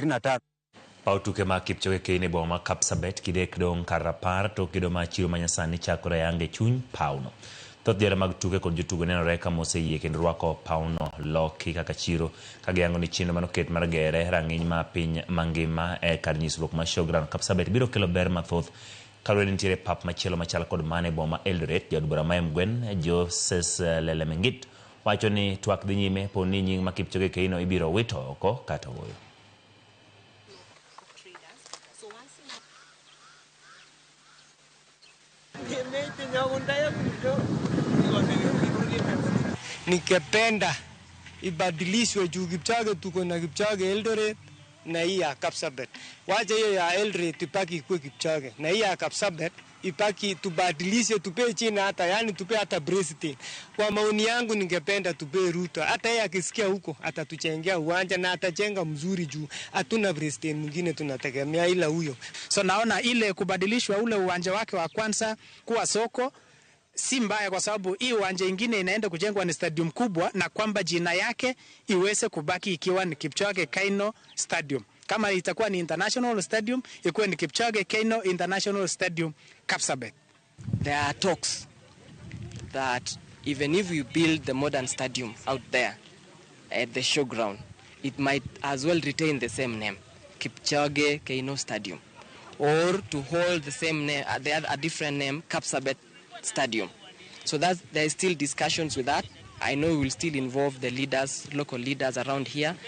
23. Pautuke ma Kipchoge Keino boma Kapsabet kidek dong karapar to kido ma chiro manyasani chakore yange chuny pauno. Thoth jere mag tuke kod jotugo nenore ka moseyie kendo rwako pauno loki kaka chiro kagiyango ni chenro manoket mar gere rang'iny ma piny mangima kar nyisruok ma Showground Kapsabet biro kelo ber mathoth kaluwore nitiere pap machielo machal kod mane boma Eldoret. Jaod bura ma Mgwen Joses Lelemengit wacho ni twak dhi nyime po ni nying ma Kipchoge Keino ibiro wito oko kata wuoyo. Nikependa ibadilishwe juu Kipchoge tuko na Kipchoge Eldoret na hii ya Kapsabet. Wacha hiyo ya Eldoret ipaki ikuwe Kipchoge na hii ya Kapsabet ipaki tubadilishe, tupe chini hata yani tupe hata Brestin. Kwa maoni yangu ningependa tupe Ruto. Hata yeye akisikia huko atatuchengea uwanja na atajenga mzuri juu hatuna Brestin mwingine tunategemea ila huyo. So naona ile kubadilishwa ule uwanja wake wa kwanza kuwa soko si mbaya, kwa sababu hii uwanja ingine inaenda kujengwa ni stadium kubwa, na kwamba jina yake iweze kubaki ikiwa ni Kipchoge Keino Stadium. Kama itakuwa ni international stadium, ikuwe ni Kipchoge Keino International Stadium Kapsabet. There are talks that even if we build the modern stadium out there at the showground, it might as well retain the same name, Kipchoge Keino Stadium, or to hold the same name, a different name, Kapsabet Stadium. So there is still discussions with that. I know we will still involve the leaders, local leaders around here.